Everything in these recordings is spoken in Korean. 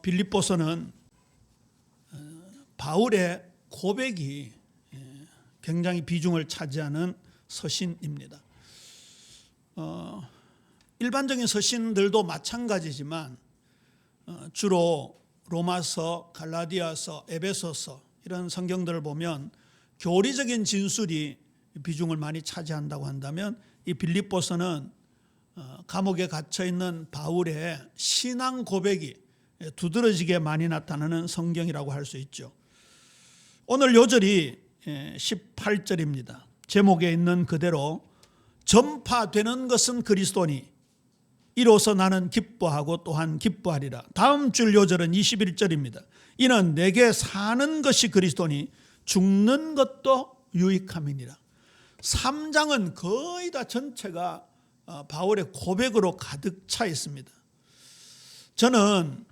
빌립보서는 바울의 고백이 굉장히 비중을 차지하는 서신입니다. 일반적인 서신들도 마찬가지지만 주로 로마서, 갈라디아서, 에베소서 이런 성경들을 보면 교리적인 진술이 비중을 많이 차지한다고 한다면 이 빌립보서는 감옥에 갇혀 있는 바울의 신앙 고백이 두드러지게 많이 나타나는 성경이라고 할 수 있죠. 오늘 요절이 18절입니다. 제목에 있는 그대로 전파되는 것은 그리스도니 이로써 나는 기뻐하고 또한 기뻐하리라. 다음 줄 요절은 21절입니다. 이는 내게 사는 것이 그리스도니 죽는 것도 유익함이니라. 3장은 거의 다 전체가 바울의 고백으로 가득 차 있습니다. 저는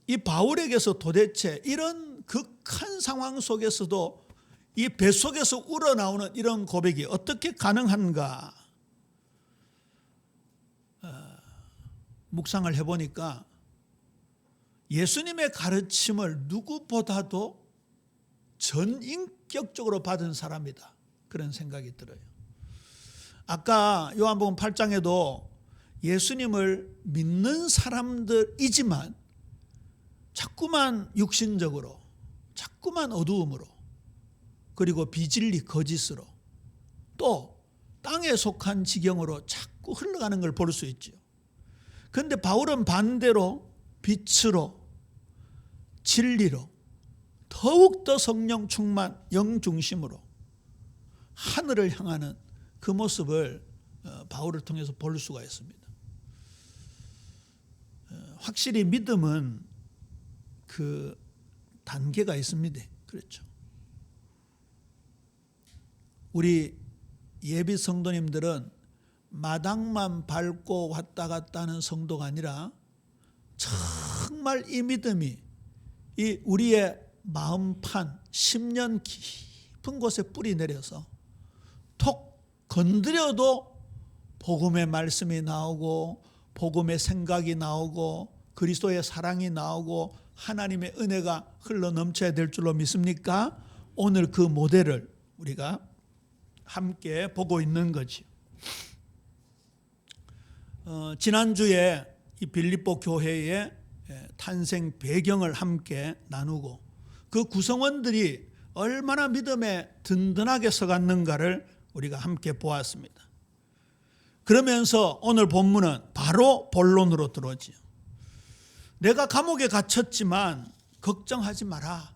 이 바울에게서 도대체 이런 극한 상황 속에서도 이 뱃속에서 우러나오는 이런 고백이 어떻게 가능한가 묵상을 해보니까 예수님의 가르침을 누구보다도 전인격적으로 받은 사람이다, 그런 생각이 들어요. 아까 요한복음 8장에도 예수님을 믿는 사람들이지만 자꾸만 육신적으로, 자꾸만 어두움으로, 그리고 비진리 거짓으로, 또 땅에 속한 지경으로 자꾸 흘러가는 걸 볼 수 있죠. 그런데 바울은 반대로 빛으로, 진리로, 더욱더 성령 충만, 영 중심으로 하늘을 향하는 그 모습을 바울을 통해서 볼 수가 있습니다. 확실히 믿음은 그 단계가 있습니다. 그렇죠. 우리 예비 성도님들은 마당만 밟고 왔다 갔다 하는 성도가 아니라 정말 이 믿음이 이 우리의 마음판, 심년 깊은 곳에 뿌리 내려서 톡 건드려도 복음의 말씀이 나오고 복음의 생각이 나오고 그리스도의 사랑이 나오고 하나님의 은혜가 흘러 넘쳐야 될 줄로 믿습니까? 오늘 그 모델을 우리가 함께 보고 있는 거지. 지난주에 이 빌립보 교회의 탄생 배경을 함께 나누고 그 구성원들이 얼마나 믿음에 든든하게 서갔는가를 우리가 함께 보았습니다. 그러면서 오늘 본문은 바로 본론으로 들어오지요. 내가 감옥에 갇혔지만 걱정하지 마라.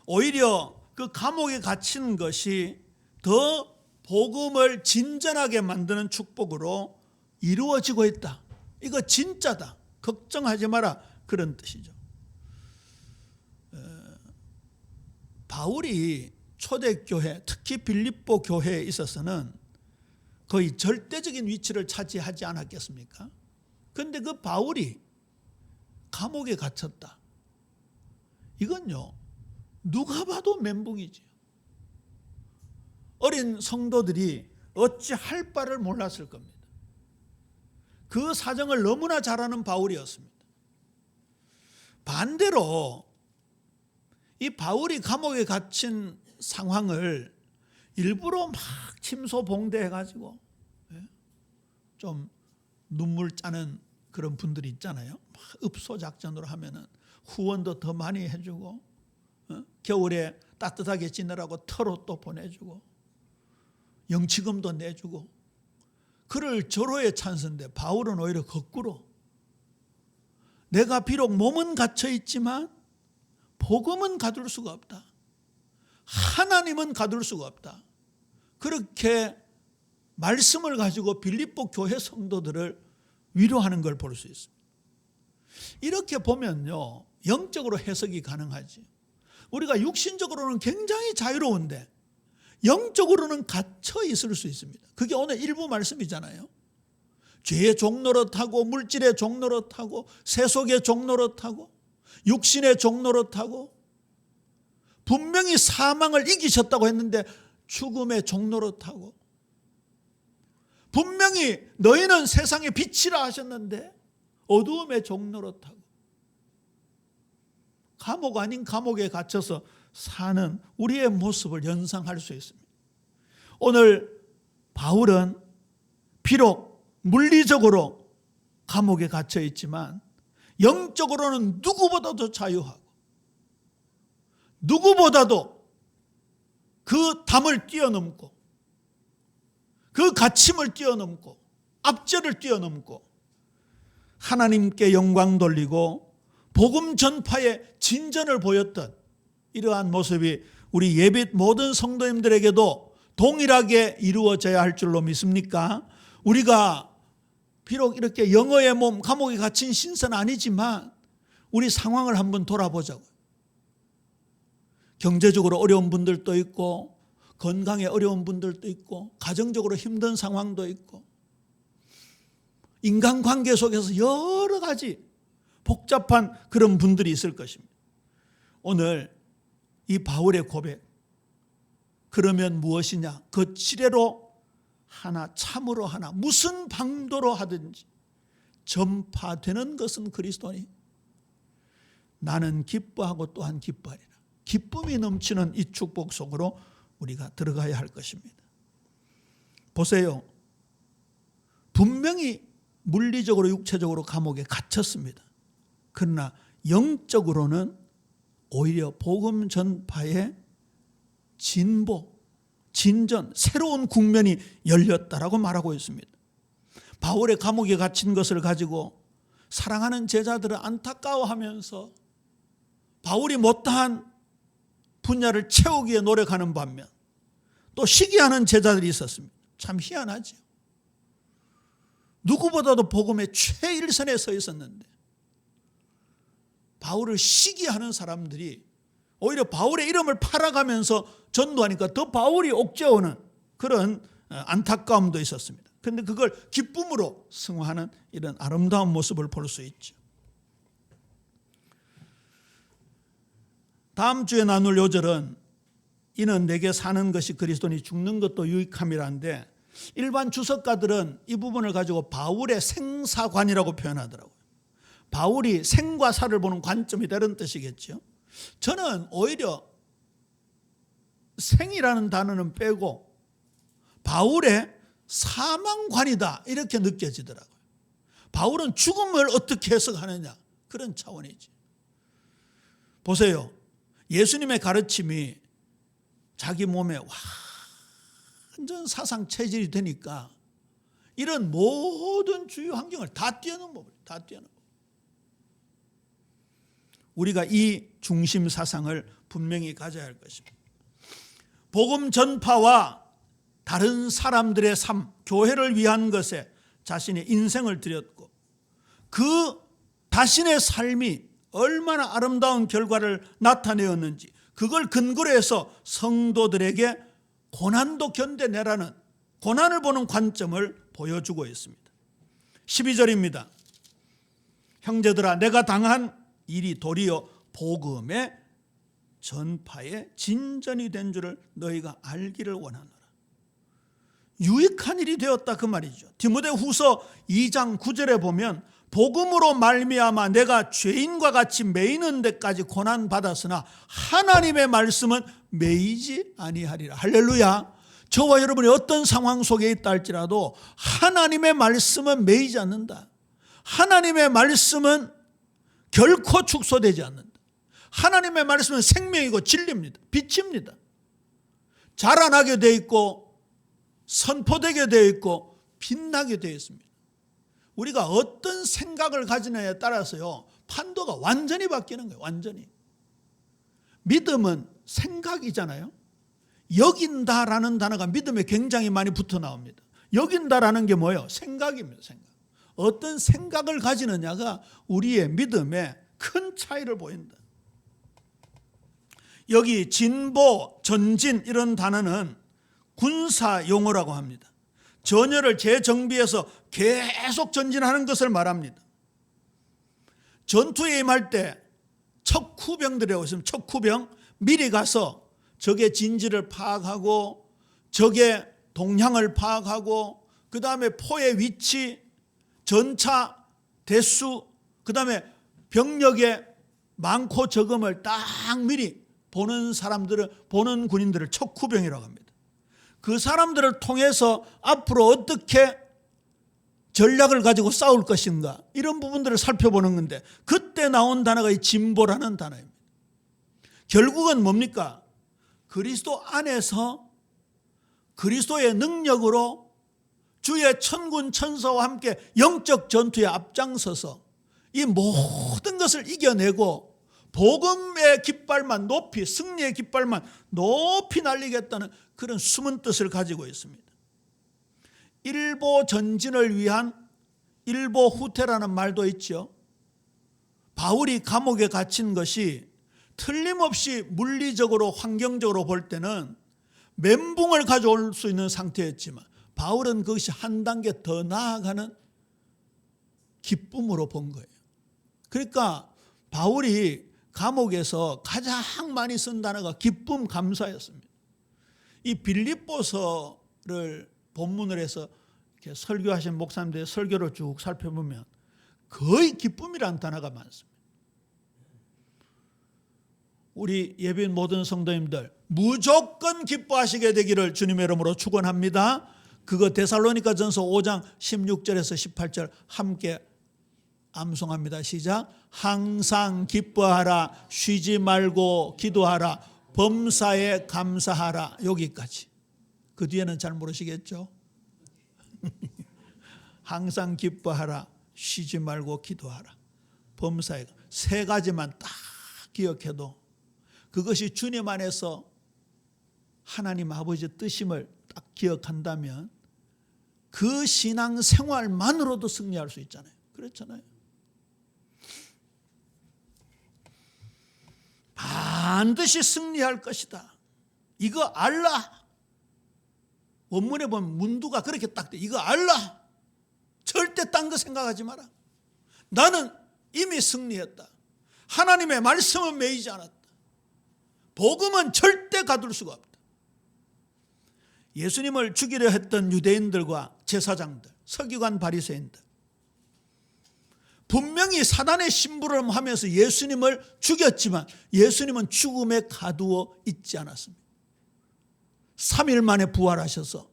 오히려 그 감옥에 갇힌 것이 더 복음을 진전하게 만드는 축복으로 이루어지고 있다. 이거 진짜다. 걱정하지 마라. 그런 뜻이죠. 바울이 초대교회, 특히 빌립보 교회에 있어서는 거의 절대적인 위치를 차지하지 않았겠습니까? 그런데 그 바울이 감옥에 갇혔다. 이건요, 누가 봐도 멘붕이지요. 어린 성도들이 어찌 할 바를 몰랐을 겁니다. 그 사정을 너무나 잘 아는 바울이었습니다. 반대로 이 바울이 감옥에 갇힌 상황을 일부러 막 침소봉대해가지고 좀 눈물 짜는 그런 분들이 있잖아요. 막 읍소작전으로 하면은 후원도 더 많이 해주고 겨울에 따뜻하게 지내라고 털옷도 보내주고 영치금도 내주고 그를 절호의 찬스인데 바울은 오히려 거꾸로 내가 비록 몸은 갇혀 있지만 복음은 가둘 수가 없다. 하나님은 가둘 수가 없다. 그렇게 말씀을 가지고 빌립보 교회 성도들을 위로하는 걸 볼 수 있습니다. 이렇게 보면요, 영적으로 해석이 가능하지. 우리가 육신적으로는 굉장히 자유로운데 영적으로는 갇혀 있을 수 있습니다. 그게 오늘 일부 말씀이잖아요. 죄의 종노릇하고 물질의 종노릇하고 세속의 종노릇하고 육신의 종노릇하고 분명히 사망을 이기셨다고 했는데 죽음의 종노릇하고 분명히 너희는 세상의 빛이라 하셨는데 어두움의 종노릇하고 감옥 아닌 감옥에 갇혀서 사는 우리의 모습을 연상할 수 있습니다. 오늘 바울은 비록 물리적으로 감옥에 갇혀 있지만 영적으로는 누구보다도 자유하고 누구보다도 그 담을 뛰어넘고 그 갇힘을 뛰어넘고 압제를 뛰어넘고 하나님께 영광 돌리고 복음 전파의 진전을 보였던 이러한 모습이 우리 예빛 모든 성도님들에게도 동일하게 이루어져야 할 줄로 믿습니까? 우리가 비록 이렇게 영어의 몸 감옥에 갇힌 신세는 아니지만 우리 상황을 한번 돌아보자고요. 경제적으로 어려운 분들도 있고 건강에 어려운 분들도 있고 가정적으로 힘든 상황도 있고 인간관계 속에서 여러 가지 복잡한 그런 분들이 있을 것입니다. 오늘 이 바울의 고백, 그러면 무엇이냐? 그 지뢰로 하나 참으로 하나 무슨 방도로 하든지 전파되는 것은 그리스도니 나는 기뻐하고 또한 기뻐하리라. 기쁨이 넘치는 이 축복 속으로 우리가 들어가야 할 것입니다. 보세요. 분명히 물리적으로 육체적으로 감옥에 갇혔습니다. 그러나 영적으로는 오히려 복음 전파의 진보, 진전, 새로운 국면이 열렸다라고 말하고 있습니다. 바울의 감옥에 갇힌 것을 가지고 사랑하는 제자들은 안타까워하면서 바울이 못다한 분야를 채우기에 노력하는 반면 또 시기하는 제자들이 있었습니다. 참 희한하죠. 누구보다도 복음의 최일선에 서 있었는데 바울을 시기하는 사람들이 오히려 바울의 이름을 팔아가면서 전도하니까 더 바울이 옥죄오는 그런 안타까움도 있었습니다. 그런데 그걸 기쁨으로 승화하는 이런 아름다운 모습을 볼 수 있죠. 다음 주에 나눌 요절은 이는 내게 사는 것이 그리스도니 죽는 것도 유익함이라는데 일반 주석가들은 이 부분을 가지고 바울의 생사관이라고 표현하더라고요. 바울이 생과 사를 보는 관점이 다른 뜻이겠죠. 저는 오히려 생이라는 단어는 빼고 바울의 사망관이다 이렇게 느껴지더라고요. 바울은 죽음을 어떻게 해석하느냐 그런 차원이지. 보세요. 예수님의 가르침이 자기 몸에 완전 사상 체질이 되니까 이런 모든 주요 환경을 다 뛰어넘어버려요. 다 뛰어넘어. 우리가 이 중심 사상을 분명히 가져야 할 것입니다. 복음 전파와 다른 사람들의 삶, 교회를 위한 것에 자신의 인생을 드렸고 그 자신의 삶이 얼마나 아름다운 결과를 나타내었는지 그걸 근거로 해서 성도들에게 고난도 견뎌내라는 고난을 보는 관점을 보여주고 있습니다. 12절입니다. 형제들아 내가 당한 일이 도리어 복음의 전파의 진전이 된 줄을 너희가 알기를 원하노라. 유익한 일이 되었다 그 말이죠. 디모데후서 2장 9절에 보면 복음으로 말미암아 내가 죄인과 같이 매이는 데까지 고난 받았으나 하나님의 말씀은 매이지 아니하리라. 할렐루야. 저와 여러분이 어떤 상황 속에 있다 할지라도 하나님의 말씀은 매이지 않는다. 하나님의 말씀은 결코 축소되지 않는다. 하나님의 말씀은 생명이고 진리입니다. 빛입니다. 자라나게 되어 있고 선포되게 되어 있고 빛나게 되어 있습니다. 우리가 어떤 생각을 가지느냐에 따라서요 판도가 완전히 바뀌는 거예요. 완전히. 믿음은 생각이잖아요. 여긴다라는 단어가 믿음에 굉장히 많이 붙어 나옵니다. 여긴다라는 게 뭐예요? 생각입니다. 생각. 어떤 생각을 가지느냐가 우리의 믿음에 큰 차이를 보인다. 여기 진보, 전진 이런 단어는 군사 용어라고 합니다. 전열을 재정비해서 계속 전진하는 것을 말합니다. 전투에 임할 때 척후병들이라고 있으면 척후병 미리 가서 적의 진지를 파악하고 적의 동향을 파악하고 그 다음에 포의 위치, 전차 대수, 그 다음에 병력의 많고 적음을 딱 미리 보는 군인들을 척후병이라고 합니다. 그 사람들을 통해서 앞으로 어떻게 전략을 가지고 싸울 것인가, 이런 부분들을 살펴보는 건데, 그때 나온 단어가 이 진보라는 단어입니다. 결국은 뭡니까? 그리스도 안에서 그리스도의 능력으로 주의 천군 천사와 함께 영적 전투에 앞장서서 이 모든 것을 이겨내고 복음의 깃발만 높이, 승리의 깃발만 높이 날리겠다는 그런 숨은 뜻을 가지고 있습니다. 일보 전진을 위한 일보 후퇴라는 말도 있죠. 바울이 감옥에 갇힌 것이 틀림없이 물리적으로 환경적으로 볼 때는 멘붕을 가져올 수 있는 상태였지만, 바울은 그것이 한 단계 더 나아가는 기쁨으로 본 거예요. 그러니까 바울이 감옥에서 가장 많이 쓴 단어가 기쁨, 감사였습니다. 이 빌립보서를 본문을 해서 이렇게 설교하신 목사님들의 설교를 쭉 살펴보면 거의 기쁨이라는 단어가 많습니다. 우리 예비인 모든 성도님들 무조건 기뻐하시게 되기를 주님의 이름으로 축원합니다. 그거 데살로니가전서 5장 16절에서 18절 함께 암송합니다. 시작. 항상 기뻐하라, 쉬지 말고 기도하라, 범사에 감사하라. 여기까지. 그 뒤에는 잘 모르시겠죠? 항상 기뻐하라, 쉬지 말고 기도하라, 범사에, 세 가지만 딱 기억해도 그것이 주님 안에서 하나님 아버지의 뜻임을 딱 기억한다면 그 신앙 생활만으로도 승리할 수 있잖아요. 그렇잖아요. 반드시 승리할 것이다. 이거 알라. 원문에 보면 문두가 그렇게 딱 돼. 이거 알라. 절대 딴 거 생각하지 마라. 나는 이미 승리했다. 하나님의 말씀은 매이지 않았다. 복음은 절대 가둘 수가 없다. 예수님을 죽이려 했던 유대인들과 제사장들, 서기관 바리새인들, 분명히 사단의 심부름하면서 예수님을 죽였지만 예수님은 죽음에 가두어 있지 않았습니다. 3일 만에 부활하셔서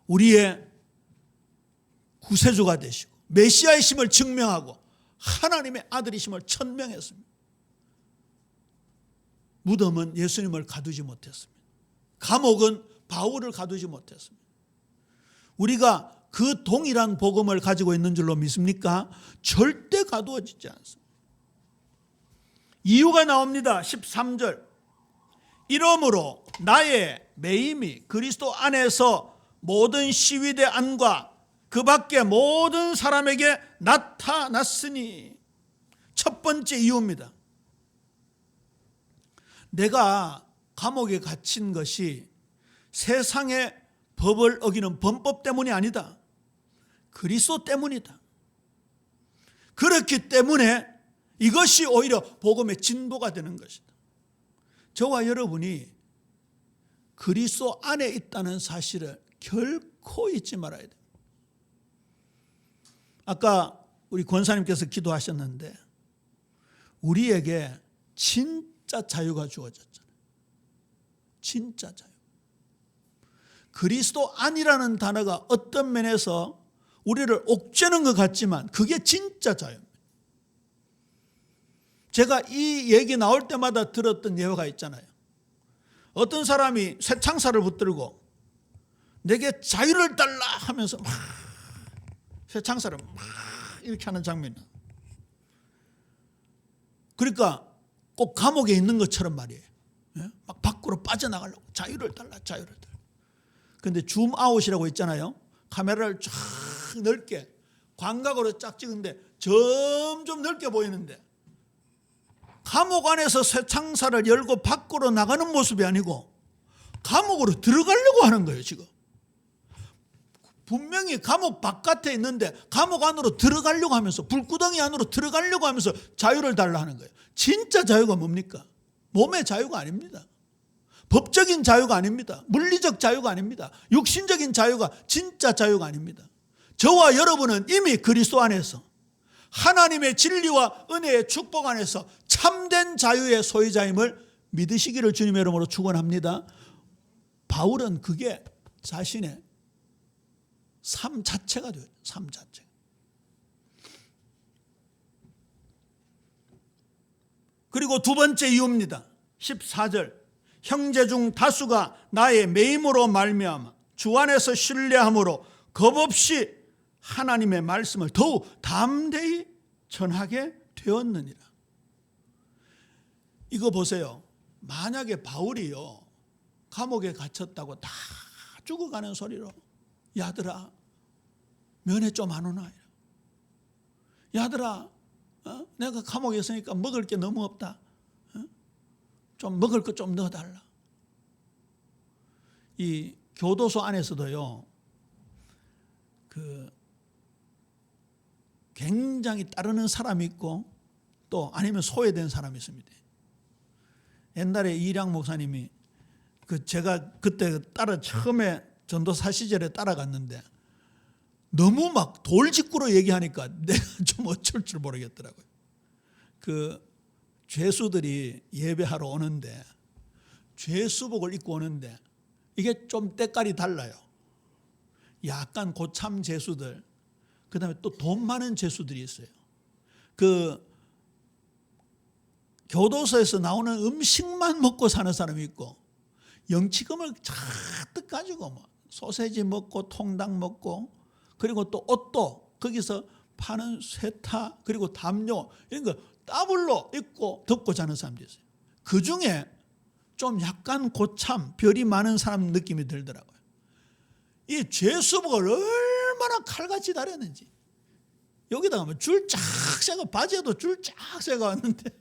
우리의 구세주가 되시고 메시아의 심을 증명하고 하나님의 아들이심을 천명했습니다. 무덤은 예수님을 가두지 못했습니다. 감옥은 바울을 가두지 못했습니다. 우리가 그 동일한 복음을 가지고 있는 줄로 믿습니까? 절대 가두어지지 않습니다. 이유가 나옵니다. 13절. 이러므로 나의 매임이 그리스도 안에서 모든 시위대 안과 그 밖에 모든 사람에게 나타났으니. 첫 번째 이유입니다. 내가 감옥에 갇힌 것이 세상의 법을 어기는 범법 때문이 아니다. 그리스도 때문이다. 그렇기 때문에 이것이 오히려 복음의 진보가 되는 것이다. 저와 여러분이 그리스도 안에 있다는 사실을 결코 잊지 말아야 됩니다. 아까 우리 권사님께서 기도하셨는데 우리에게 진짜 자유가 주어졌잖아요. 진짜 자유. 그리스도 안이라는 단어가 어떤 면에서 우리를 옥죄는 것 같지만 그게 진짜 자유입니다. 제가 이 얘기 나올 때마다 들었던 예화가 있잖아요. 어떤 사람이 쇠창살을 붙들고 내게 자유를 달라 하면서 막 쇠창살을 막 이렇게 하는 장면이. 그러니까 꼭 감옥에 있는 것처럼 말이에요. 막 밖으로 빠져나가려고 자유를 달라, 자유를 달라. 그런데 줌아웃이라고 있잖아요. 카메라를 쫙 넓게 광각으로 쫙 찍은데 점점 넓게 보이는데 감옥 안에서 쇠창살을 열고 밖으로 나가는 모습이 아니고 감옥으로 들어가려고 하는 거예요. 지금 분명히 감옥 바깥에 있는데 감옥 안으로 들어가려고 하면서 불구덩이 안으로 들어가려고 하면서 자유를 달라 하는 거예요. 진짜 자유가 뭡니까? 몸의 자유가 아닙니다. 법적인 자유가 아닙니다. 물리적 자유가 아닙니다. 육신적인 자유가 진짜 자유가 아닙니다. 저와 여러분은 이미 그리스도 안에서 하나님의 진리와 은혜의 축복 안에서 참된 자유의 소유자임을 믿으시기를 주님의 이름으로 축원합니다. 바울은 그게 자신의 삶 자체가 돼요. 삶 자체. 그리고 두 번째 이유입니다. 14절. 형제 중 다수가 나의 매임으로 말미암아 주 안에서 신뢰함으로 겁없이 하나님의 말씀을 더욱 담대히 전하게 되었느니라. 이거 보세요. 만약에 바울이요 감옥에 갇혔다고 다 죽어가는 소리로 야들아 면회 좀 안 오나, 야들아 내가 감옥에 있으니까 먹을 게 너무 없다, 좀 먹을 것 좀 넣어달라. 이 교도소 안에서도요 굉장히 따르는 사람이 있고 또 아니면 소외된 사람이 있습니다. 옛날에 이량 목사님이 제가 그때 처음에 전도사 시절에 따라갔는데 너무 막 돌직구로 얘기하니까 내가 좀 어쩔 줄 모르겠더라고요. 죄수들이 예배하러 오는데 죄수복을 입고 오는데 이게 좀 때깔이 달라요. 약간 고참 죄수들, 그 다음에 또 돈 많은 죄수들이 있어요. 교도소에서 나오는 음식만 먹고 사는 사람이 있고 영치금을 잔뜩 가지고 소세지 먹고 통닭 먹고 그리고 또 옷도 거기서 파는 쇠타 그리고 담요 이런 거 더블로 입고 덮고 자는 사람도 있어요. 그중에 좀 약간 고참 별이 많은 사람 느낌이 들더라고요. 이 죄수복을 얼마나 칼같이 다렸는지. 여기다 가면 줄 쫙 세고 바지에도 줄 쫙 세고 왔는데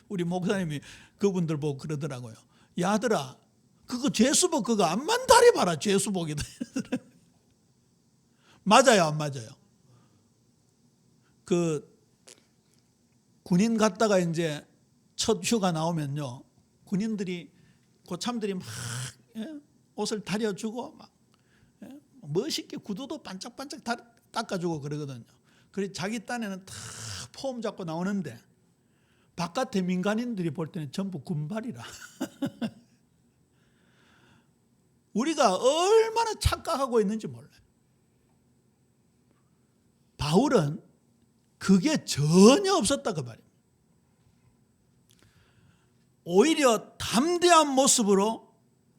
우리 목사님이 그분들 보고 그러더라고요. 야들아 그거 죄수복 그거 앞만 다리 봐라, 죄수복이다. 맞아요, 안 맞아요? 군인 갔다가 이제 첫 휴가 나오면요 군인들이 고참들이 막 옷을 다려주고 막 멋있게 구두도 반짝반짝 닦아주고 그러거든요. 그래서 자기 딴에는 다 폼 잡고 나오는데 바깥에 민간인들이 볼 때는 전부 군발이라. 우리가 얼마나 착각하고 있는지 몰라요. 바울은 그게 전혀 없었다 그 말이에요. 오히려 담대한 모습으로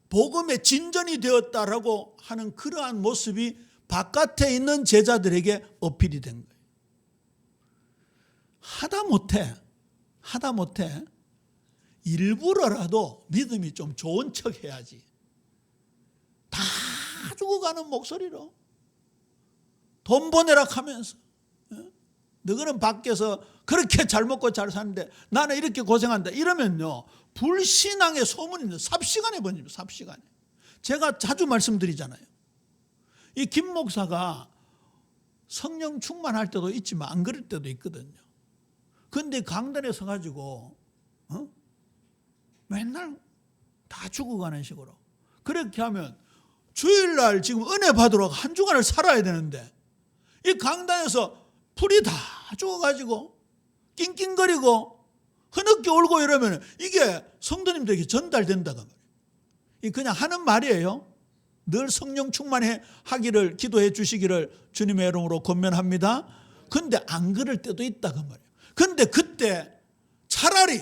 복음의 진전이 되었다라고 하는 그러한 모습이 바깥에 있는 제자들에게 어필이 된 거예요. 하다못해 일부러라도 믿음이 좀 좋은 척 해야지. 다 죽어가는 목소리로 돈 보내라 하면서 너희는 밖에서 그렇게 잘 먹고 잘 사는데 나는 이렇게 고생한다 이러면요 불신앙의 소문이 삽시간에 번집니다. 삽시간에. 제가 자주 말씀드리잖아요. 이 김 목사가 성령 충만할 때도 있지만 안 그럴 때도 있거든요. 그런데 강단에 서가지고 맨날 다 죽어가는 식으로 그렇게 하면 주일날 지금 은혜 받으러 한 주간을 살아야 되는데 이 강단에서 풀이 다 죽어가지고 낑낑거리고 흐느껴 울고 이러면 이게 성도님들에게 전달된다고 말이에요. 그냥 하는 말이에요. 늘 성령 충만해 하기를 기도해 주시기를 주님의 이름으로 권면합니다. 그런데 안 그럴 때도 있다고 말이에요. 그런데 그때 차라리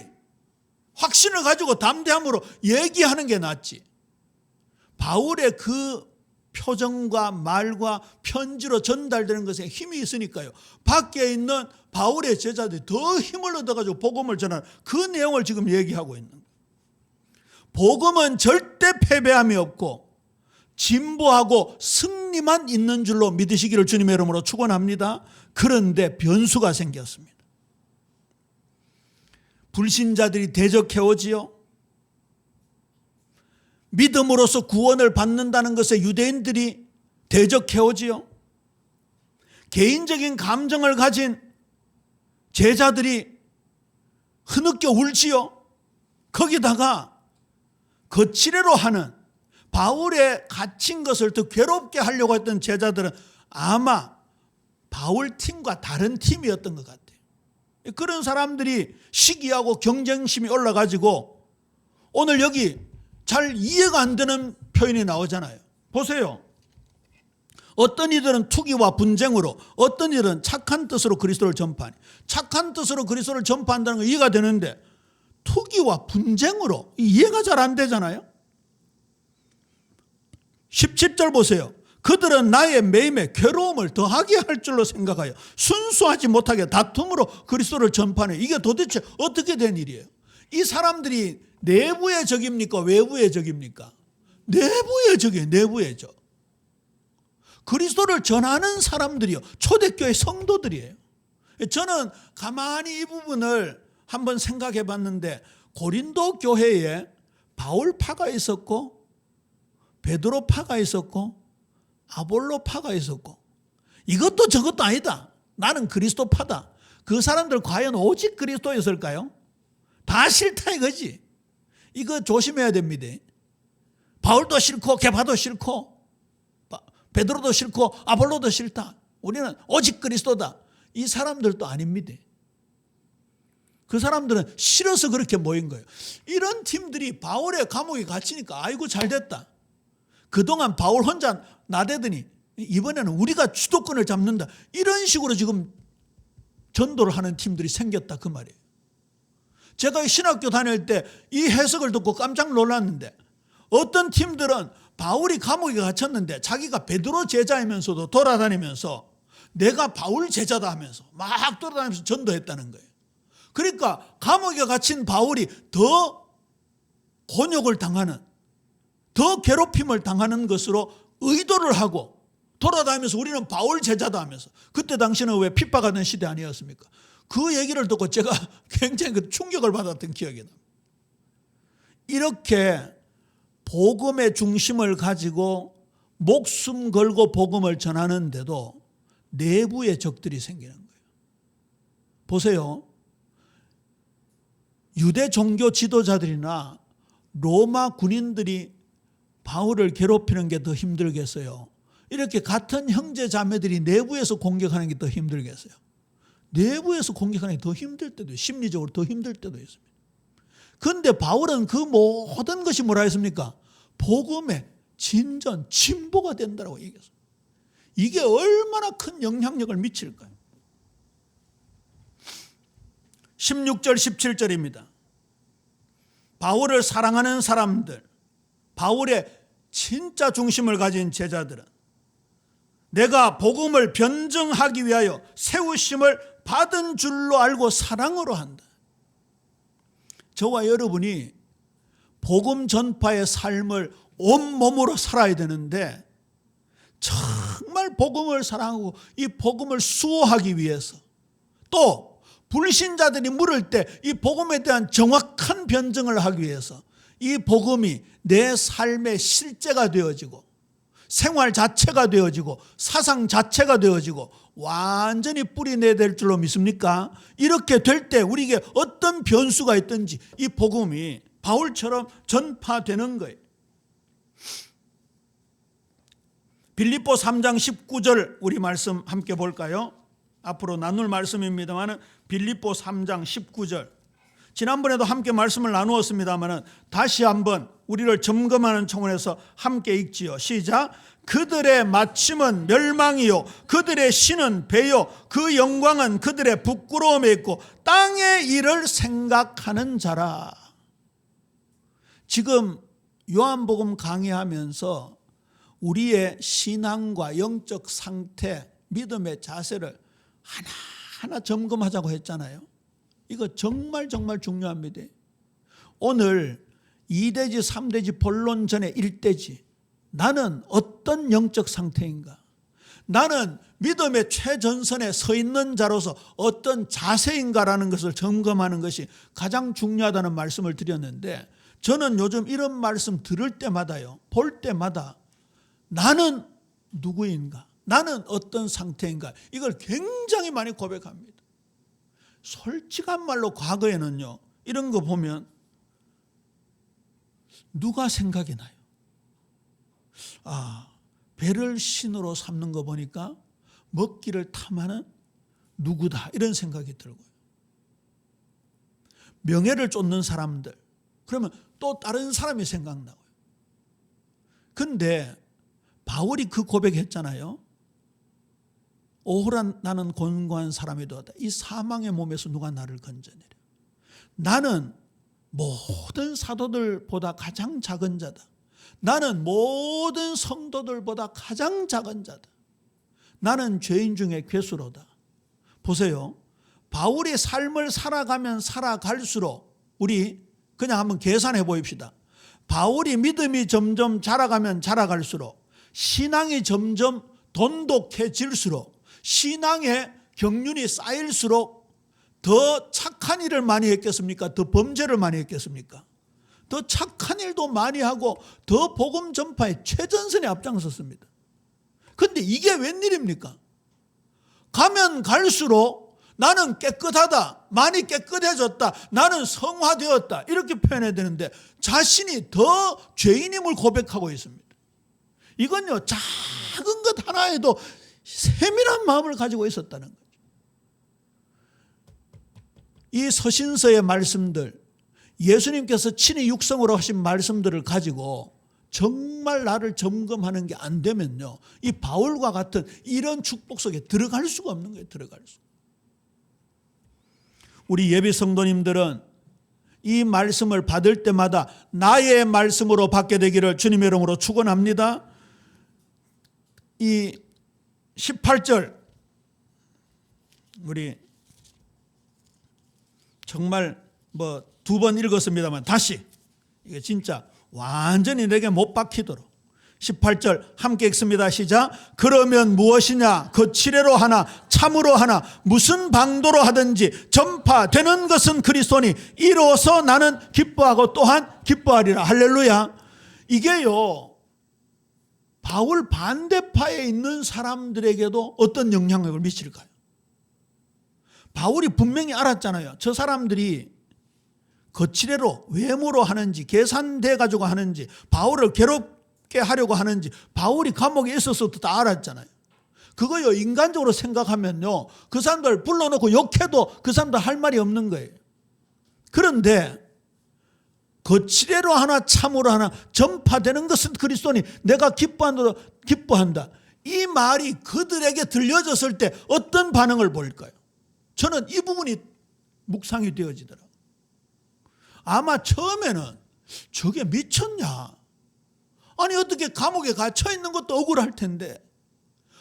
확신을 가지고 담대함으로 얘기하는 게 낫지. 바울의 그 표정과 말과 편지로 전달되는 것에 힘이 있으니까요. 밖에 있는 바울의 제자들이 더 힘을 얻어가지고 복음을 전하는 그 내용을 지금 얘기하고 있는 거예요. 복음은 절대 패배함이 없고 진보하고 승리만 있는 줄로 믿으시기를 주님의 이름으로 축원합니다. 그런데 변수가 생겼습니다. 불신자들이 대적해오지요. 믿음으로써 구원을 받는다는 것에 유대인들이 대적해오지요. 개인적인 감정을 가진 제자들이 흐느껴 울지요. 거기다가 거칠애로 하는 바울의 갇힌 것을 더 괴롭게 하려고 했던 제자들은 아마 바울 팀과 다른 팀이었던 것 같아요. 그런 사람들이 시기하고 경쟁심이 올라가지고 오늘 여기 잘 이해가 안 되는 표현이 나오잖아요. 보세요. 어떤 이들은 투기와 분쟁으로, 어떤 이들은 착한 뜻으로 그리스도를 전파하니. 착한 뜻으로 그리스도를 전파한다는 거 이해가 되는데 투기와 분쟁으로 이해가 잘 안 되잖아요. 17절 보세요. 그들은 나의 매임에 괴로움을 더하게 할 줄로 생각하여 순수하지 못하게 다툼으로 그리스도를 전파하니. 이게 도대체 어떻게 된 일이에요? 이 사람들이 내부의 적입니까? 외부의 적입니까? 내부의 적이에요. 내부의 적. 그리스도를 전하는 사람들이요, 초대교회 성도들이에요. 저는 가만히 이 부분을 한번 생각해 봤는데 고린도 교회에 바울파가 있었고 베드로파가 있었고 아볼로파가 있었고, 이것도 저것도 아니다, 나는 그리스도파다. 그 사람들 과연 오직 그리스도였을까요? 다 싫다 이거지. 이거 조심해야 됩니다. 바울도 싫고 게바도 싫고 베드로도 싫고 아볼로도 싫다. 우리는 오직 그리스도다. 이 사람들도 아닙니다. 그 사람들은 싫어서 그렇게 모인 거예요. 이런 팀들이 바울의 감옥에 갇히니까 아이고 잘됐다. 그동안 바울 혼자 나대더니 이번에는 우리가 주도권을 잡는다. 이런 식으로 지금 전도를 하는 팀들이 생겼다 그 말이에요. 제가 신학교 다닐 때 이 해석을 듣고 깜짝 놀랐는데 어떤 팀들은 바울이 감옥에 갇혔는데 자기가 베드로 제자이면서도 돌아다니면서 내가 바울 제자다 하면서 막 돌아다니면서 전도했다는 거예요. 그러니까 감옥에 갇힌 바울이 더 곤욕을 당하는, 더 괴롭힘을 당하는 것으로 의도를 하고 돌아다니면서 우리는 바울 제자다 하면서. 그때 당시는 왜 핍박하는 시대 아니었습니까? 그 얘기를 듣고 제가 굉장히 충격을 받았던 기억이 납니다. 이렇게 복음의 중심을 가지고 목숨 걸고 복음을 전하는데도 내부의 적들이 생기는 거예요. 보세요. 유대 종교 지도자들이나 로마 군인들이 바울을 괴롭히는 게 더 힘들겠어요? 이렇게 같은 형제 자매들이 내부에서 공격하는 게 더 힘들겠어요? 내부에서 공격하는 게 더 힘들 때도, 심리적으로 더 힘들 때도 있습니다. 그런데 바울은 그 모든 것이 뭐라 했습니까? 복음의 진전, 진보가 된다고 얘기했어요. 이게 얼마나 큰 영향력을 미칠까요? 16절 17절입니다. 바울을 사랑하는 사람들, 바울의 진짜 중심을 가진 제자들은 내가 복음을 변증하기 위하여 세우심을 받은 줄로 알고 사랑으로 한다. 저와 여러분이 복음 전파의 삶을 온몸으로 살아야 되는데 정말 복음을 사랑하고 이 복음을 수호하기 위해서, 또 불신자들이 물을 때 이 복음에 대한 정확한 변증을 하기 위해서 이 복음이 내 삶의 실제가 되어지고 생활 자체가 되어지고 사상 자체가 되어지고 완전히 뿌리내야 될 줄로 믿습니까? 이렇게 될 때 우리에게 어떤 변수가 있든지 이 복음이 바울처럼 전파되는 거예요. 빌립보 3장 19절 우리 말씀 함께 볼까요? 앞으로 나눌 말씀입니다만 빌립보 3장 19절, 지난번에도 함께 말씀을 나누었습니다만 다시 한번 우리를 점검하는 차원에서 함께 읽지요. 시작. 그들의 마침은 멸망이요 그들의 신은 배요 그 영광은 그들의 부끄러움에 있고 땅의 일을 생각하는 자라. 지금 요한복음 강의하면서 우리의 신앙과 영적 상태, 믿음의 자세를 하나하나 점검하자고 했잖아요. 이거 정말 중요합니다. 오늘 2대지 3대지 본론 전에 1대지, 나는 어떤 영적 상태인가? 나는 믿음의 최전선에 서 있는 자로서 어떤 자세인가라는 것을 점검하는 것이 가장 중요하다는 말씀을 드렸는데, 저는 요즘 이런 말씀 들을 때마다요, 볼 때마다 나는 누구인가? 나는 어떤 상태인가? 이걸 굉장히 많이 고백합니다. 솔직한 말로 과거에는요, 이런 거 보면 누가 생각이 나요? 배를 신으로 삼는 거 보니까 먹기를 탐하는 누구다, 이런 생각이 들고요. 명예를 쫓는 사람들, 그러면 또 다른 사람이 생각나고요. 근데 바울이 그 고백했잖아요. 오호라 나는 곤고한 사람이 되었다. 이 사망의 몸에서 누가 나를 건져내려. 나는 모든 사도들보다 가장 작은 자다. 나는 모든 성도들보다 가장 작은 자다. 나는 죄인 중에 괴수로다. 보세요. 바울이 삶을 살아가면 살아갈수록 우리 그냥 한번 계산해 보입시다. 바울이 믿음이 점점 자라가면 자라갈수록, 신앙이 점점 돈독해질수록, 신앙의 경륜이 쌓일수록 더 착한 일을 많이 했겠습니까? 더 범죄를 많이 했겠습니까? 더 착한 일도 많이 하고 더 복음 전파에 최전선에 앞장섰습니다. 그런데 이게 웬일입니까? 가면 갈수록 나는 깨끗하다, 많이 깨끗해졌다, 나는 성화되었다, 이렇게 표현해야 되는데 자신이 더 죄인임을 고백하고 있습니다. 이건요, 작은 것 하나에도 세밀한 마음을 가지고 있었다는 거죠. 이 서신서의 말씀들, 예수님께서 친히 육성으로 하신 말씀들을 가지고 정말 나를 점검하는 게 안 되면요, 이 바울과 같은 이런 축복 속에 들어갈 수가 없는 거예요. 들어갈 수. 우리 예비 성도님들은 이 말씀을 받을 때마다 나의 말씀으로 받게 되기를 주님의 이름으로 축원합니다. 이 18절 우리 정말 두 번 읽었습니다만 다시, 이게 진짜 완전히 내게 못 박히도록. 18절 함께 읽습니다. 시작. 그러면 무엇이냐? 거칠애로 하나 참으로 하나 무슨 방도로 하든지 전파되는 것은 그리스도니 이로써 나는 기뻐하고 또한 기뻐하리라. 할렐루야. 이게요, 바울 반대파에 있는 사람들에게도 어떤 영향력을 미칠까요? 바울이 분명히 알았잖아요. 저 사람들이 거칠애로 외모로 하는지 계산돼 가지고 하는지 바울을 괴롭게 하려고 하는지 바울이 감옥에 있어서도 다 알았잖아요. 그거요, 인간적으로 생각하면요, 그 사람들 불러놓고 욕해도 그 사람들 할 말이 없는 거예요. 그런데 거칠애로 하나 참으로 하나 전파되는 것은 그리스도니 내가 기뻐한다. 이 말이 그들에게 들려졌을 때 어떤 반응을 보일까요? 저는 이 부분이 묵상이 되어지더라고요. 아마 처음에는 저게 미쳤냐? 아니 어떻게 감옥에 갇혀 있는 것도 억울할 텐데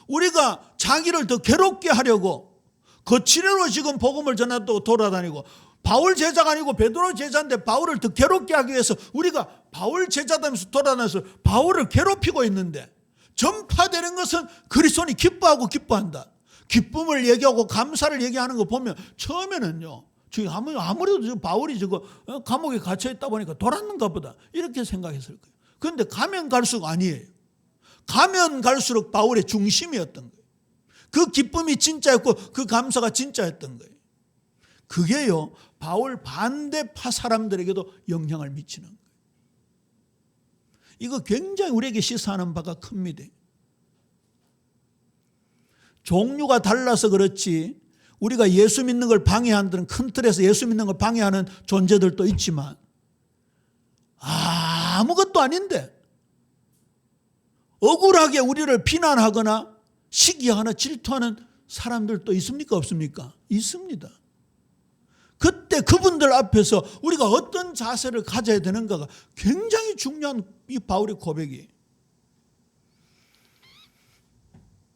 우리가 자기를 더 괴롭게 하려고 거칠애로 지금 복음을 전하고 돌아다니고, 바울 제자가 아니고 베드로 제자인데 바울을 더 괴롭게 하기 위해서 우리가 바울 제자다면서 돌아다니면서 바울을 괴롭히고 있는데, 전파되는 것은 그리스도니 기뻐하고 기뻐한다. 기쁨을 얘기하고 감사를 얘기하는 거 보면 처음에는요, 아무래도 바울이 감옥에 갇혀 있다 보니까 돌았는가 보다 이렇게 생각했을 거예요. 그런데 가면 갈수록 아니에요. 가면 갈수록 바울의 중심이었던 거예요. 그 기쁨이 진짜였고 그 감사가 진짜였던 거예요. 그게요, 바울 반대파 사람들에게도 영향을 미치는 거예요. 이거 굉장히 우리에게 시사하는 바가 큽니다. 종류가 달라서 그렇지 우리가 예수 믿는 걸 방해하는 데는 큰 틀에서 예수 믿는 걸 방해하는 존재들도 있지만 아무것도 아닌데 억울하게 우리를 비난하거나 시기하거나 질투하는 사람들도 있습니까? 없습니까? 있습니다. 그때 그분들 앞에서 우리가 어떤 자세를 가져야 되는가가 굉장히 중요한 이 바울의 고백이에요.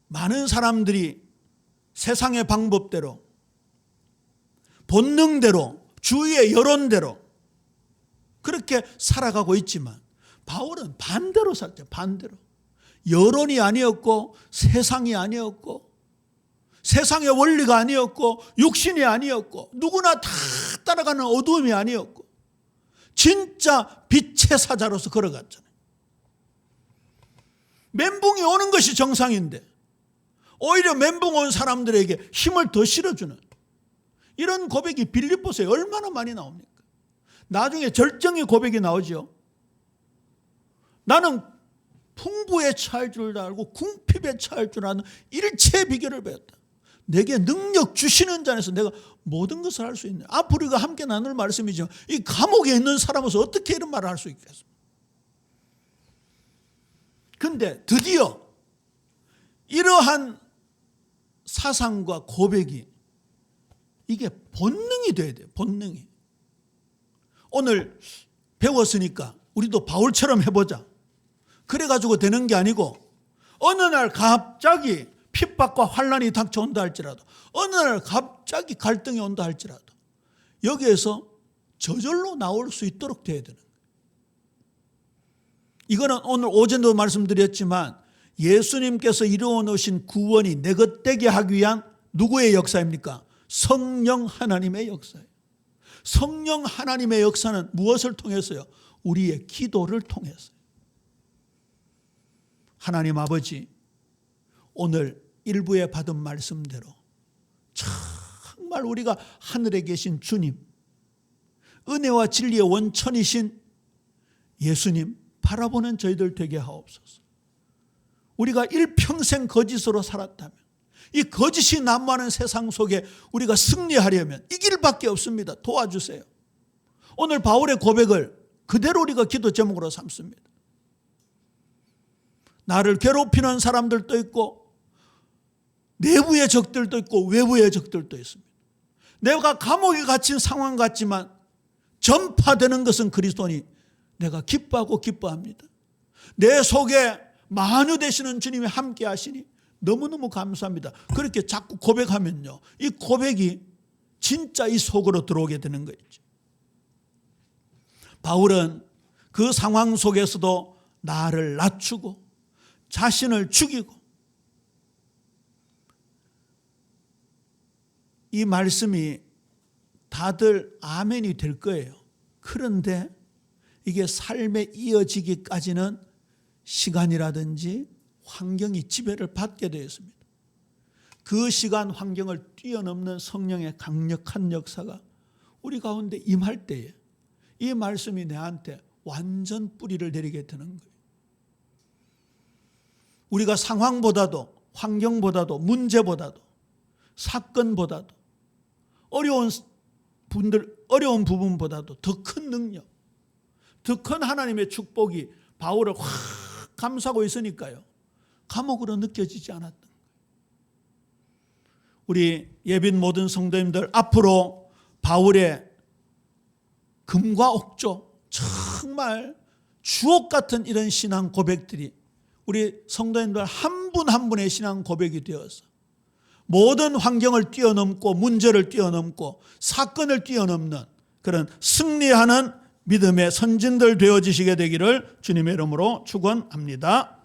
많은 사람들이 세상의 방법대로, 본능대로, 주위의 여론대로 그렇게 살아가고 있지만 바울은 반대로 살죠. 반대로. 여론이 아니었고 세상이 아니었고 세상의 원리가 아니었고 육신이 아니었고 누구나 다 따라가는 어두움이 아니었고 진짜 빛의 사자로서 걸어갔잖아요. 멘붕이 오는 것이 정상인데 오히려 멘붕 온 사람들에게 힘을 더 실어주는 이런 고백이 빌립보서에 얼마나 많이 나옵니까? 나중에 절정의 고백이 나오죠. 나는 풍부에 처할 줄 알고 궁핍에 처할 줄 아는 일체의 비결을 배웠다. 내게 능력 주시는 자 안에서 내가 모든 것을 할 수 있는, 앞으로 우리가 함께 나눌 말씀이죠. 이 감옥에 있는 사람으로서 어떻게 이런 말을 할 수 있겠습니까? 근데 드디어 이러한 사상과 고백이 이게 본능이 돼야 돼요. 본능이. 오늘 배웠으니까 우리도 바울처럼 해보자. 그래가지고 되는 게 아니고, 어느 날 갑자기 핍박과 환난이 닥쳐온다 할지라도, 어느 날 갑자기 갈등이 온다 할지라도 여기에서 저절로 나올 수 있도록 돼야 되는 거예요. 이거는 오늘 오전도 말씀드렸지만 예수님께서 이루어 놓으신 구원이 내 것 되게 하기 위한 누구의 역사입니까? 성령 하나님의 역사예요. 성령 하나님의 역사는 무엇을 통해서요? 우리의 기도를 통해서요. 하나님 아버지, 오늘 일부에 받은 말씀대로 정말 우리가 하늘에 계신 주님, 은혜와 진리의 원천이신 예수님 바라보는 저희들 되게 하옵소서. 우리가 일평생 거짓으로 살았다면, 이 거짓이 난무하는 세상 속에 우리가 승리하려면 이 길밖에 없습니다. 도와주세요. 오늘 바울의 고백을 그대로 우리가 기도 제목으로 삼습니다. 나를 괴롭히는 사람들도 있고, 내부의 적들도 있고, 외부의 적들도 있습니다. 내가 감옥에 갇힌 상황 같지만 전파되는 것은 그리스도니 내가 기뻐하고 기뻐합니다. 내 속에 만유 되시는 주님이 함께 하시니 너무너무 감사합니다. 그렇게 자꾸 고백하면요, 이 고백이 진짜 이 속으로 들어오게 되는 거죠. 바울은 그 상황 속에서도 나를 낮추고 자신을 죽이고, 이 말씀이 다들 아멘이 될 거예요. 그런데 이게 삶에 이어지기까지는 시간이라든지 환경이 지배를 받게 되었습니다. 그 시간 환경을 뛰어넘는 성령의 강력한 역사가 우리 가운데 임할 때에 이 말씀이 내한테 완전 뿌리를 내리게 되는 거예요. 우리가 상황보다도, 환경보다도, 문제보다도, 사건보다도, 어려운 부분보다도 더 큰 능력, 더 큰 하나님의 축복이 바울을 확 감싸고 있으니까요, 감옥으로 느껴지지 않았던 거예요. 우리 예빈 모든 성도님들, 앞으로 바울의 금과 옥조, 정말 주옥 같은 이런 신앙 고백들이 우리 성도님들 한 분 한 분의 신앙 고백이 되어서 모든 환경을 뛰어넘고 문제를 뛰어넘고 사건을 뛰어넘는 그런 승리하는 믿음의 선진들 되어지시게 되기를 주님의 이름으로 축원합니다.